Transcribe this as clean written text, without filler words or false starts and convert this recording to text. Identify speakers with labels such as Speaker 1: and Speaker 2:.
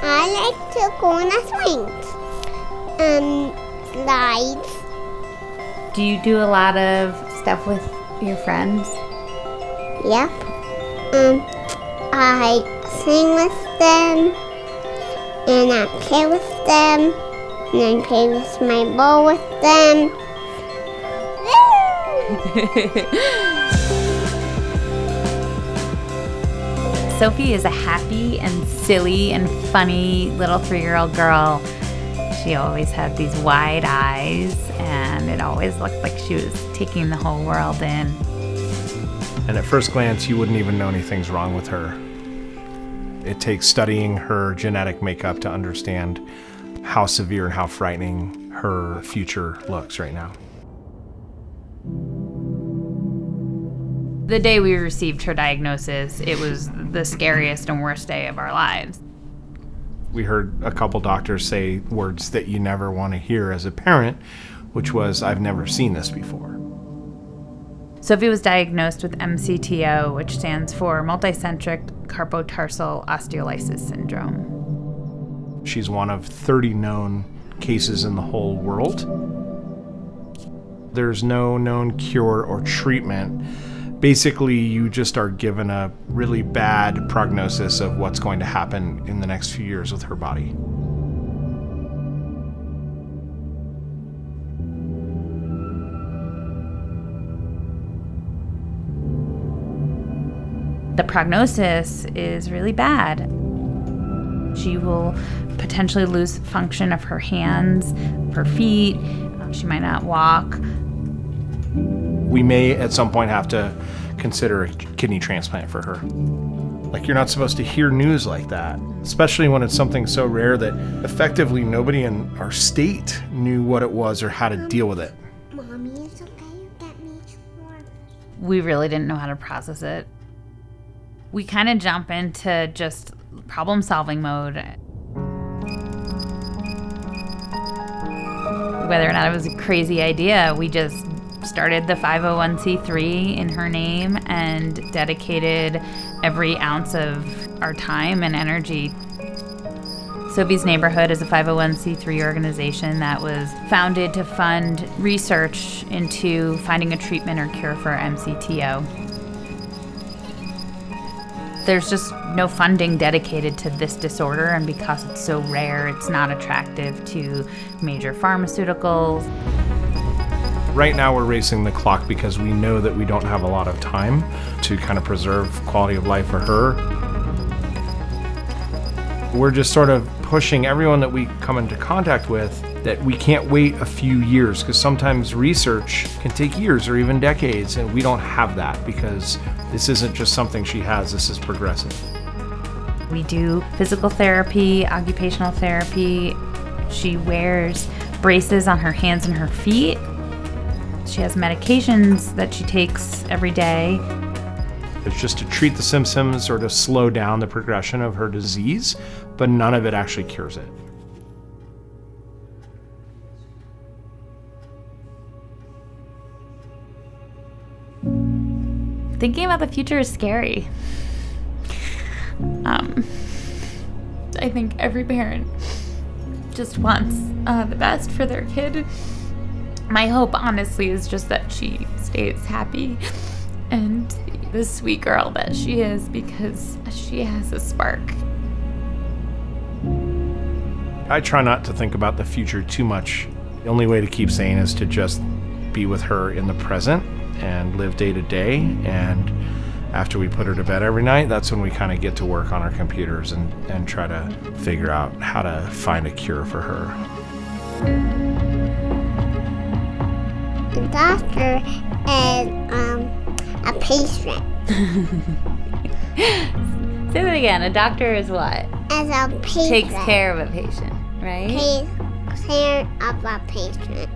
Speaker 1: I like to go on the swings. Slides.
Speaker 2: Do you do a lot of stuff with your friends?
Speaker 1: Yep. I sing with them, and I play with them, and I play with my ball with them.
Speaker 2: Sophie is a happy and silly and funny little 3-year-old girl. She always had these wide eyes, and it always looked like she was taking the whole world in.
Speaker 3: And at first glance, you wouldn't even know anything's wrong with her. It takes studying her genetic makeup to understand how severe and how frightening her future looks right now.
Speaker 2: The day we received her diagnosis, it was the scariest and worst day of our lives.
Speaker 3: We heard a couple doctors say words that you never want to hear as a parent, which was, "I've never seen this before."
Speaker 2: Sophie was diagnosed with MCTO, which stands for multicentric carpotarsal osteolysis syndrome.
Speaker 3: She's one of 30 known cases in the whole world. There's no known cure or treatment. Basically, you just are given a really bad prognosis of what's going to happen in the next few years with her body.
Speaker 2: The prognosis is really bad. She will potentially lose function of her hands, her feet. She might not walk.
Speaker 3: We may at some point have to consider a kidney transplant for her. Like, you're not supposed to hear news like that, especially when it's something so rare that effectively nobody in our state knew what it was or how to deal with it.
Speaker 1: Mommy, it's okay. You get me more.
Speaker 2: We really didn't know how to process it. We kind of jump into just problem-solving mode. Whether or not it was a crazy idea, we just started the 501c3 in her name and dedicated every ounce of our time and energy. Sophie's Neighborhood is a 501c3 organization that was founded to fund research into finding a treatment or cure for MCTO. There's just no funding dedicated to this disorder, and because it's so rare, it's not attractive to major pharmaceuticals.
Speaker 3: Right now we're racing the clock because we know that we don't have a lot of time to kind of preserve quality of life for her. We're just sort of pushing everyone that we come into contact with that we can't wait a few years, because sometimes research can take years or even decades, and we don't have that because this isn't just something she has, this is progressive.
Speaker 2: We do physical therapy, occupational therapy. She wears braces on her hands and her feet. She has medications that she takes every day.
Speaker 3: It's just to treat the symptoms or to slow down the progression of her disease, but none of it actually cures it.
Speaker 2: Thinking about the future is scary. I think every parent just wants the best for their kid. My hope, honestly, is just that she stays happy and the sweet girl that she is, because she has a spark.
Speaker 3: I try not to think about the future too much. The only way to keep sane is to just be with her in the present and live day to day. And after we put her to bed every night, that's when we kind of get to work on our computers and try to figure out how to find a cure for her.
Speaker 1: The doctor is a patient.
Speaker 2: Say that again. A doctor is what?
Speaker 1: As a patient.
Speaker 2: Takes care of a patient, right?
Speaker 1: Takes care of a patient.